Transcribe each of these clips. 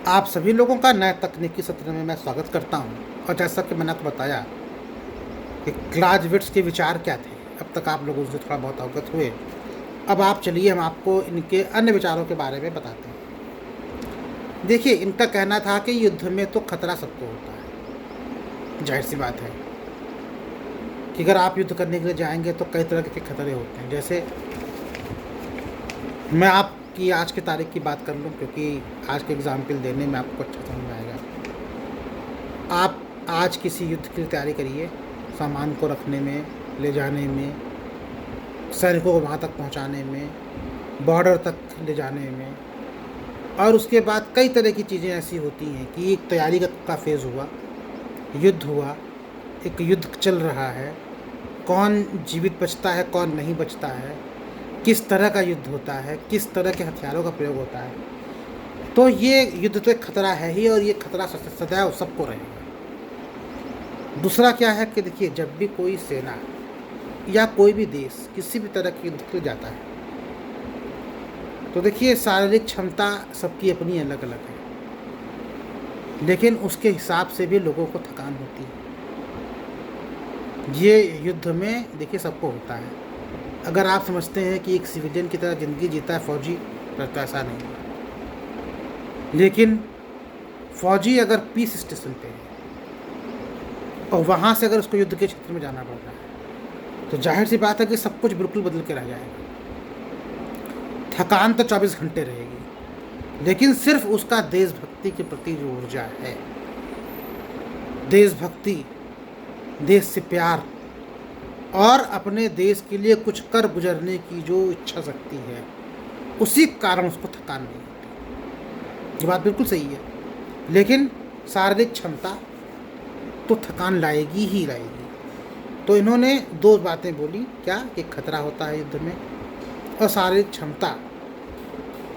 आप सभी लोगों का नए तकनीकी सत्र में मैं स्वागत करता हूं। और जैसा कि मैंने आपको बताया कि क्लाउजविट्ज़ के विचार क्या थे, अब तक आप लोग उनसे थोड़ा बहुत अवगत हुए। अब आप चलिए हम आपको इनके अन्य विचारों के बारे में बताते हैं। देखिए, इनका कहना था कि युद्ध में तो खतरा सबको होता है। ज़ाहिर-सी बात है कि अगर आप युद्ध करने के लिए जाएँगे तो कई तरह के खतरे होते हैं। जैसे मैं आपकी आज की तारीख की बात कर लूँ, क्योंकि आज के एग्ज़ाम्पल देने में आपको अच्छा समझ में आएगा। आप आज किसी युद्ध की तैयारी करिए, सामान को रखने में, ले जाने में, सैनिकों को वहाँ तक पहुँचाने में, बॉर्डर तक ले जाने में। और उसके बाद कई तरह की चीज़ें ऐसी होती हैं कि एक तैयारी का फ़ेज़ हुआ, युद्ध हुआ, एक युद्ध चल रहा है, कौन जीवित बचता है, कौन नहीं बचता है, किस तरह का युद्ध होता है, किस तरह के हथियारों का प्रयोग होता है। तो ये युद्ध तो एक खतरा है ही, और ये खतरा सदैव सबको रहेगा। दूसरा क्या है कि देखिए, जब भी कोई सेना या कोई भी देश किसी भी तरह के युद्ध के लिए जाता है, तो देखिए शारीरिक क्षमता सबकी अपनी अलग अलग है, लेकिन उसके हिसाब से भी लोगों को थकान होती है। ये युद्ध में देखिए सबको होता है। अगर आप समझते हैं कि एक सिविलियन की तरह ज़िंदगी जीता है फौजी, तो ऐसा नहीं है। लेकिन फौजी अगर पीस स्टेशन पे है और वहाँ से अगर उसको युद्ध के क्षेत्र में जाना पड़ता है, तो जाहिर सी बात है कि सब कुछ बिल्कुल बदल के रह जाएगा। थकान तो 24 घंटे रहेगी, लेकिन सिर्फ उसका देशभक्ति के प्रति जो ऊर्जा है, देशभक्ति, देश से प्यार और अपने देश के लिए कुछ कर गुजरने की जो इच्छा शक्ति है, उसी कारण उसको थकान नहीं होती। ये बात बिल्कुल सही है। लेकिन शारीरिक क्षमता तो थकान लाएगी ही लाएगी। तो इन्होंने दो बातें बोली, क्या कि खतरा होता है युद्ध में, और शारीरिक क्षमता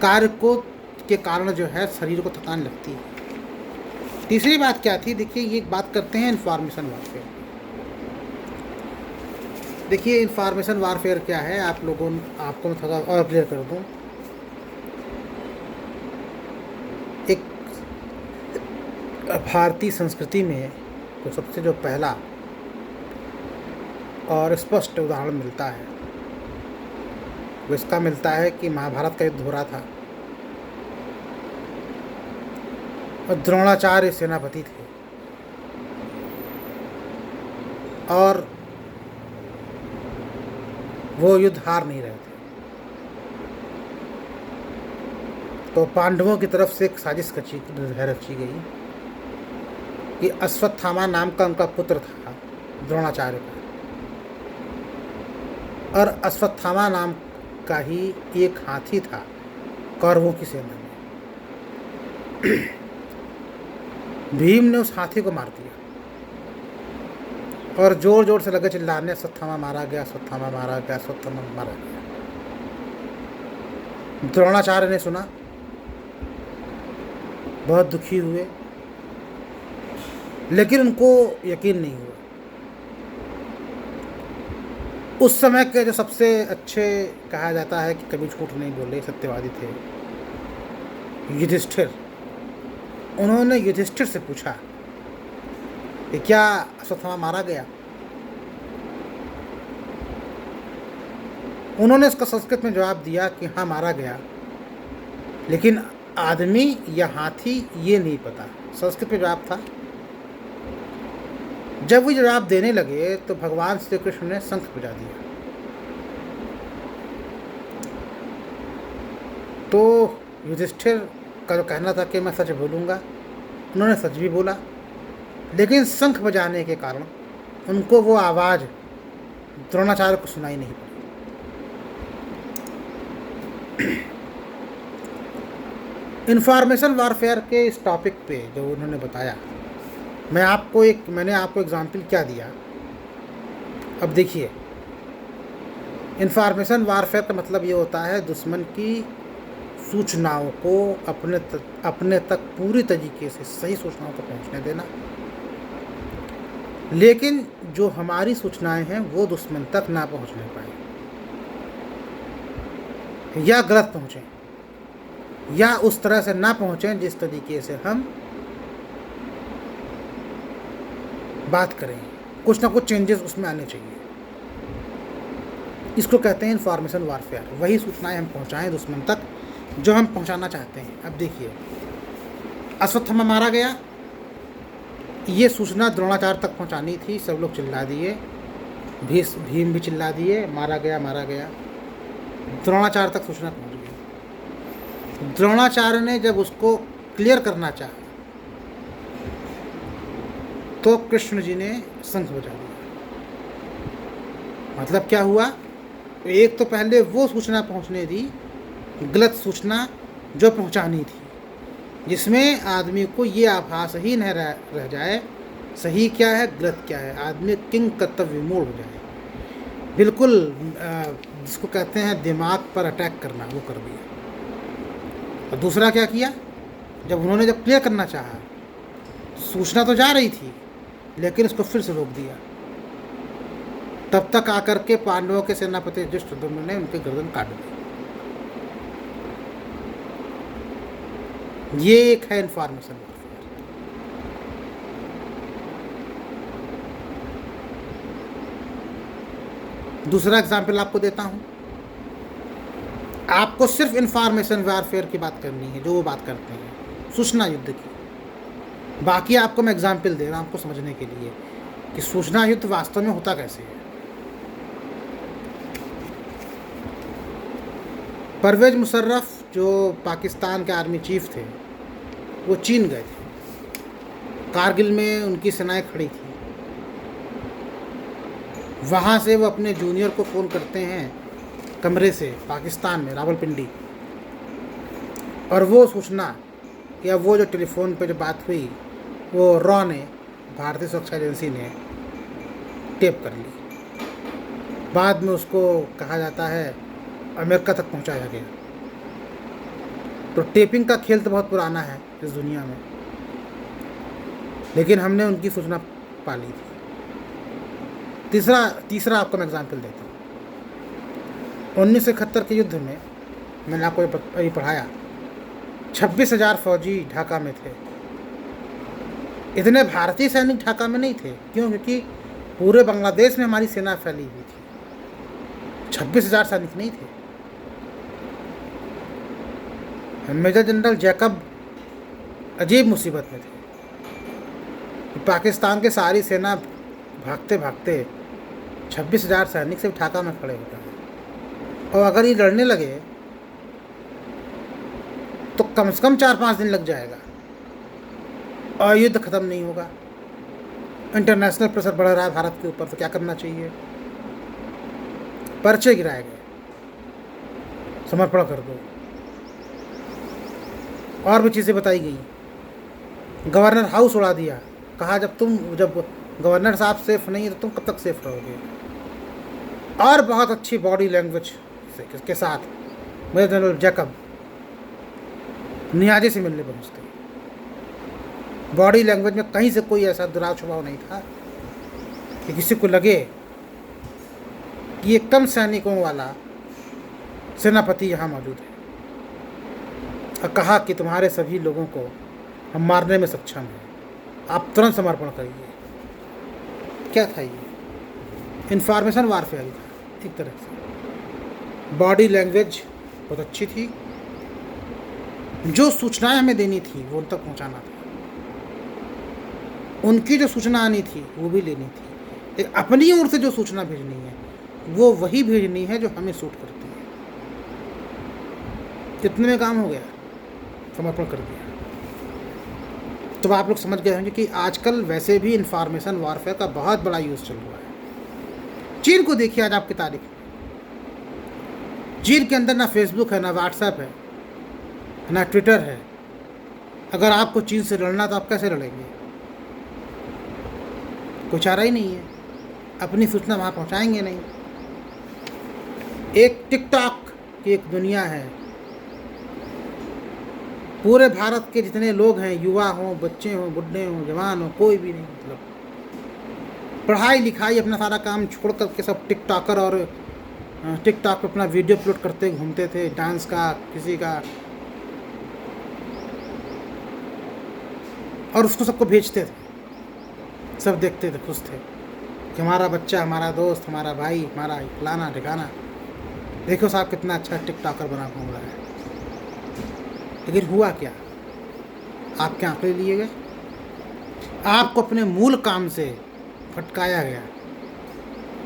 कार्य को के कारण जो है शरीर को थकान लगती है। तीसरी बात क्या थी, देखिए ये बात करते हैं इंफॉर्मेशन वारफेयर। देखिए इंफॉर्मेशन वारफेयर क्या है, आपको मैं थोड़ा और क्लियर कर दूं। एक भारतीय संस्कृति में तो सबसे जो पहला और स्पष्ट उदाहरण मिलता है, वो इसका मिलता है कि महाभारत का युद्ध हो रहा था और द्रोणाचार्य सेनापति थे, और वो युद्ध हार नहीं रहे थे। तो पांडवों की तरफ से एक साजिश रची गई कि अश्वत्थामा नाम का उनका पुत्र था द्रोणाचार्य का, और अश्वत्थामा नाम का ही एक हाथी था कौरवों की सेना में। भीम ने उस हाथी को मार दिया और जोर जोर से लगे चिल्लाने, अश्वत्थामा मारा गया, अश्वत्थामा मारा गया, अश्वत्थामा मारा गया। द्रोणाचार्य ने सुना, बहुत दुखी हुए, लेकिन उनको यकीन नहीं हुआ। उस समय के जो सबसे अच्छे कहा जाता है कि कभी झूठ नहीं बोले सत्यवादी थे, युधिष्ठिर। उन्होंने युधिष्ठिर से पूछा कि क्या अश्वत्थामा मारा गया। उन्होंने उसका संस्कृत में जवाब दिया कि हाँ मारा गया, लेकिन आदमी या हाथी ये नहीं पता। संस्कृत में जवाब था। जब वो जवाब देने लगे तो भगवान श्री कृष्ण ने शंख बजा दिया। तो युधिष्ठिर का जो कहना था कि मैं सच बोलूँगा, उन्होंने सच भी बोला, लेकिन शंख बजाने के कारण उनको वो आवाज़ द्रोणाचार्य को सुनाई नहीं पड़ी। इंफॉर्मेशन वारफेयर के इस टॉपिक पे जो उन्होंने बताया, मैंने आपको एग्जाम्पल क्या दिया। अब देखिए, इंफॉर्मेशन वारफेयर का मतलब ये होता है दुश्मन की सूचनाओं को अपने तक पूरी तरीके से सही सूचनाओं को पहुंचने देना, लेकिन जो हमारी सूचनाएं हैं वो दुश्मन तक ना पहुंचने पाए या गलत पहुंचे। या उस तरह से ना पहुँचें जिस तरीके से हम बात करें। कुछ ना कुछ चेंजेस उसमें आने चाहिए। इसको कहते हैं इंफॉर्मेशन वारफेयर। वही सूचनाएं हम पहुंचाएं दुश्मन तक जो हम पहुंचाना चाहते हैं। अब देखिए, अश्वत्थामा मारा गया, ये सूचना द्रोणाचार्य तक पहुंचानी थी, सब लोग चिल्ला दिए, भीम भी चिल्ला दिए, मारा गया मारा गया। द्रोणाचार्य तक सूचना पहुंच गई। द्रोणाचार्य ने जब उसको क्लियर करना चाहा तो कृष्ण जी ने शंख बजा दिया। मतलब क्या हुआ, एक तो पहले वो सूचना पहुंचने दी, गलत सूचना जो पहुंचानी थी, जिसमें आदमी को ये आभास ही न रह जाए सही क्या है गलत क्या है, आदमी किंग कर्तव्य विमूढ़ हो जाए, बिल्कुल जिसको कहते हैं दिमाग पर अटैक करना, वो कर दिया। और दूसरा क्या किया, जब उन्होंने जब क्लियर करना चाहा, सूचना तो जा रही थी लेकिन उसको फिर से रोक दिया। तब तक आकर के पांडवों के सेनापति धृष्टद्युम्न ने उनके गर्दन काट दी। ये एक है इंफॉर्मेशन वॉरफेयर। दूसरा एग्जाम्पल आपको देता हूं। आपको सिर्फ इंफॉर्मेशन वॉरफेयर की बात करनी है, जो वो बात करते हैं सूचना युद्ध की। बाकी आपको मैं एग्जाम्पल दे रहा हूं आपको समझने के लिए कि सूचना युद्ध वास्तव में होता कैसे है। परवेज मुशर्रफ जो पाकिस्तान के आर्मी चीफ थे, वो चीन गए थे। कारगिल में उनकी सेनाएं खड़ी थी। वहाँ से वो अपने जूनियर को फ़ोन करते हैं कमरे से, पाकिस्तान में रावलपिंडी, और वो सूचना या वो जो टेलीफोन पे जो बात हुई वो रॉ ने, भारतीय सुरक्षा एजेंसी ने टेप कर ली। बाद में उसको कहा जाता है अमेरिका तक पहुंचाया गया। तो टेपिंग का खेल तो बहुत पुराना है इस दुनिया में, लेकिन हमने उनकी सूचना पा ली थी। तीसरा आपको मैं एग्जाम्पल देता हूँ। 1971 के युद्ध में मैंने आपको ये पढ़ाया, 26,000 फौजी ढाका में थे। इतने भारतीय सैनिक ढाका में नहीं थे, क्यों? क्योंकि पूरे बांग्लादेश में हमारी सेना फैली हुई थी। 26,000 सैनिक नहीं थे। मेजर जनरल जैकब अजीब मुसीबत में थे। पाकिस्तान के सारी सेना भागते भागते 26,000 सैनिक सिर्फ ढाका में खड़े होते हैं, और अगर ये लड़ने लगे तो कम से कम 4-5 दिन लग जाएगा और युद्ध ख़त्म नहीं होगा। इंटरनेशनल प्रेशर बढ़ रहा है भारत के ऊपर, तो क्या करना चाहिए? पर्चे गिराए गए, समर्पण कर दो, और भी चीज़ें बताई गई। गवर्नर हाउस उड़ा दिया, कहा जब गवर्नर साहब सेफ नहीं है तो तुम कब तक सेफ रहोगे। और बहुत अच्छी बॉडी लैंग्वेज के साथ मेजर जनरल जैकब नियाज़ी से मिलने पहुँचते। बॉडी लैंग्वेज में कहीं से कोई ऐसा दुराव छुपाव नहीं था कि किसी को लगे कि ये कम सैनिकों वाला सेनापति यहाँ मौजूद है, और कहा कि तुम्हारे सभी लोगों को हम मारने में सक्षम हैं, आप तुरंत समर्पण करिए। क्या था ये? इंफॉर्मेशन वारफेयर था एक तरह से। बॉडी लैंग्वेज बहुत अच्छी थी, जो सूचनाएं हमें देनी थी वो उन तक पहुंचाना था, उनकी जो सूचना आनी थी वो भी लेनी थी। एक अपनी ओर से जो सूचना भेजनी है वो वही भेजनी है जो हमें सूट करती है। कितने में काम हो गया, समर्पण कर दिया। तो आप लोग समझ गए होंगे कि आजकल वैसे भी इंफॉर्मेशन वारफेयर का बहुत बड़ा यूज़ चल रहा है। चीन को देखिए, आज आपकी तारीख, चीन के अंदर ना फेसबुक है, ना व्हाट्सएप है, ना ट्विटर है। अगर आपको चीन से लड़ना तो आप कैसे लड़ेंगे? कोई चारा ही नहीं है, अपनी सूचना वहाँ पहुँचाएंगे नहीं। एक टिकटॉक की एक दुनिया है, पूरे भारत के जितने लोग हैं, युवा हों, बच्चे हों, बुढ़े हों, जवान हों, कोई भी नहीं, मतलब पढ़ाई लिखाई अपना सारा काम छोड़ करके सब टिकटॉकर और टिकटॉक पर अपना वीडियो अपलोड करते घूमते थे, डांस का, किसी का और उसको सबको भेजते थे, सब देखते थे, खुश थे कि हमारा बच्चा, हमारा दोस्त, हमारा भाई, हमारा फलाना ठिकाना, देखो साहब कितना अच्छा टिकटॉकर बना घूम रहा है। लेकिन हुआ क्या? आपके आंकड़े लिए गए, आपको अपने मूल काम से भटकाया गया।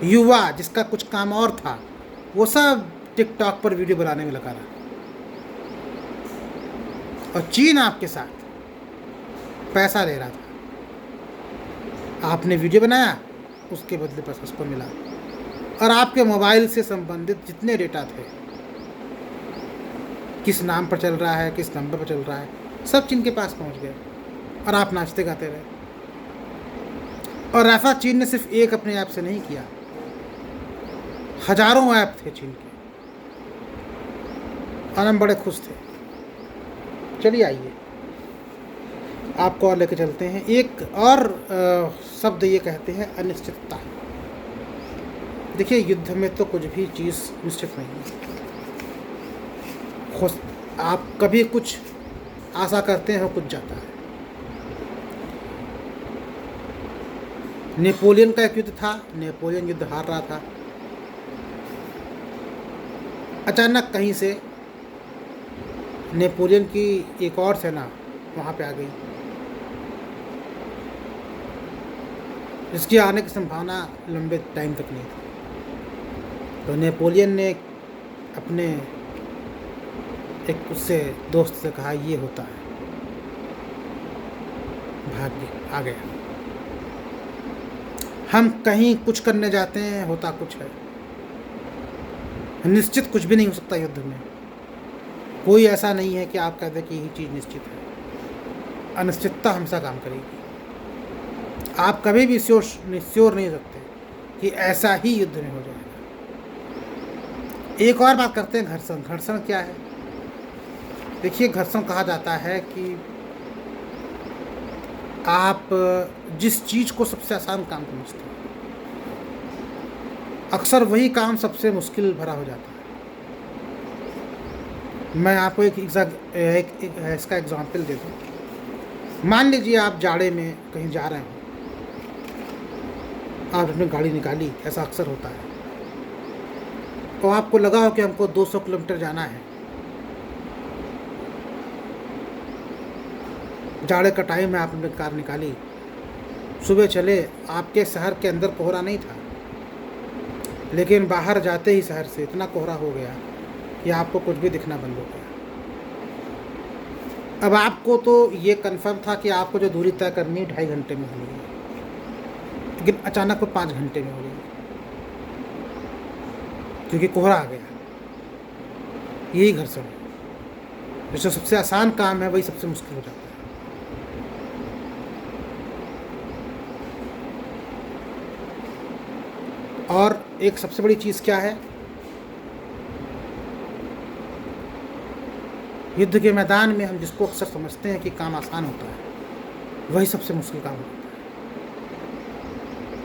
युवा जिसका कुछ काम और था, वो सब टिकटॉक पर वीडियो बनाने में लगा रहा, और चीन आपके साथ पैसा ले रहा था। आपने वीडियो बनाया, उसके बदले पैसा उसको मिला, और आपके मोबाइल से संबंधित जितने डेटा थे, किस नाम पर चल रहा है, किस नंबर पर चल रहा है, सब चीन के पास पहुंच गए, और आप नाचते गाते रहे। और ऐसा चीन ने सिर्फ एक अपने ऐप से नहीं किया, हजारों ऐप थे चीन के, और हम बड़े खुश थे। चलिए आइए आपको और लेके चलते हैं। एक और शब्द ये कहते हैं अनिश्चितता। देखिए, युद्ध में तो कुछ भी चीज़ निश्चित नहीं है। आप कभी कुछ आशा करते हैं, कुछ जाता है। नेपोलियन का एक युद्ध था, नेपोलियन युद्ध हार रहा था, अचानक कहीं से नेपोलियन की एक और सेना वहाँ पे आ गई, जिसकी आने की संभावना लंबे टाइम तक नहीं थी। तो नेपोलियन ने अपने एक उससे दोस्त से कहा, ये होता है, भाग्य आ गया। हम कहीं कुछ करने जाते हैं, होता कुछ है। निश्चित कुछ भी नहीं हो सकता युद्ध में। कोई ऐसा नहीं है कि आप कहते हैं कि यही चीज़ निश्चित है। अनिश्चितता हमेशा काम करेगी। आप कभी भी श्योर नहीं हो सकते कि ऐसा ही युद्ध में हो जाएगा। एक और बात करते हैं, घर्षण। घर्षण क्या है? देखिए, घर्षण कहा जाता है कि आप जिस चीज़ को सबसे आसान काम समझते हैं, अक्सर वही काम सबसे मुश्किल भरा हो जाता है। मैं आपको एक इसका एग्जाम्पल दे दूँ। मान लीजिए आप जाड़े में कहीं जा रहे हो, आपने गाड़ी निकाली, ऐसा अक्सर होता है, तो आपको लगा हो कि हमको 200 किलोमीटर जाना है। जाड़े का टाइम है, आपने कार निकाली, सुबह चले, आपके शहर के अंदर कोहरा नहीं था, लेकिन बाहर जाते ही शहर से इतना कोहरा हो गया कि आपको कुछ भी दिखना बंद हो गया। अब आपको तो ये कंफर्म था कि आपको जो दूरी तय करनी है 2.5 घंटे में होनी है, लेकिन अचानक वो 5 घंटे में हो गई, क्योंकि कोहरा आ गया। यही घर्षण है। जो सबसे आसान काम है वही सबसे मुश्किल हो जाता है। और एक सबसे बड़ी चीज़ क्या है? युद्ध के मैदान में हम जिसको अक्सर समझते हैं कि काम आसान होता है, वही सबसे मुश्किल काम होता है।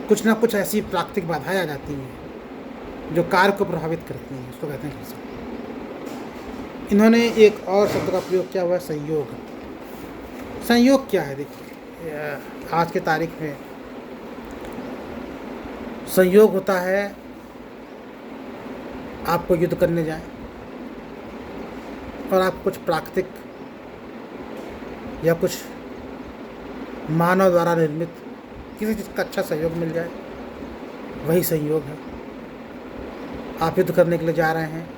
कुछ ना कुछ ऐसी प्राकृतिक बाधाएं आ जाती हैं जो कार्य को प्रभावित करती हैं, उसको कहते हैं घर्षण। इन्होंने एक और शब्द का प्रयोग किया हुआ है, संयोग। संयोग क्या है? देखिए, आज के तारीख में संयोग होता है आपको युद्ध करने जाएं और आप कुछ प्राकृतिक या कुछ मानव द्वारा निर्मित किसी चीज़ का अच्छा सहयोग मिल जाए, वही संयोग है। आप युद्ध करने के लिए जा रहे हैं,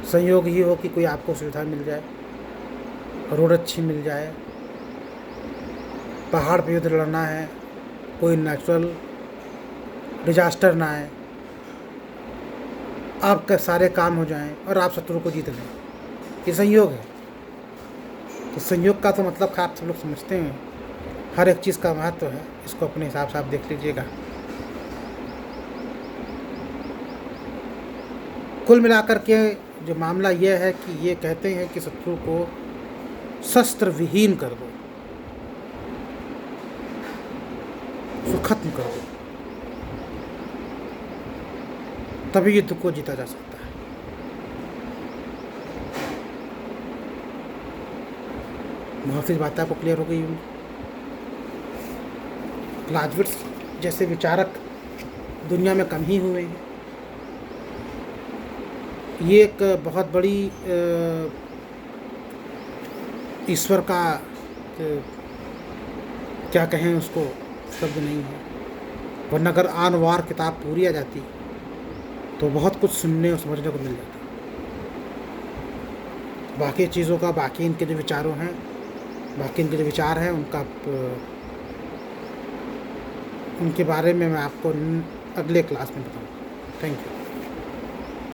संयोग ये हो कि कोई आपको सुविधा मिल जाए, रोड अच्छी मिल जाए, पहाड़ पे युद्ध लड़ना है, कोई नेचुरल डिजास्टर ना आए, आपके सारे काम हो जाएं और आप शत्रु को जीत लें। ये संयोग है। तो संयोग का तो मतलब आप सब लोग समझते हैं, हर एक चीज़ का महत्व है। इसको अपने हिसाब से आप देख लीजिएगा। कुल मिलाकर के जो मामला यह है कि ये कहते हैं कि शत्रु को शस्त्र विहीन कर दो, उसको खत्म कर दो, तभी युद्ध को जीता जा सकता है। बहुत सी बातें आपको क्लियर हो गई होंगी। क्लाउज़विट्ज़ जैसे विचारक दुनिया में कम ही हुए हैं। ये एक बहुत बड़ी ईश्वर का क्या कहें उसको, शब्द नहीं है, वरना अगर आन वार किताब पूरी आ जाती तो बहुत कुछ सुनने और समझने को मिल जाता। बाकी चीज़ों का, बाकी इनके जो विचारों हैं, बाकी इनके जो विचार हैं उनके बारे में मैं आपको अगले क्लास में बताऊँगा। Thank you.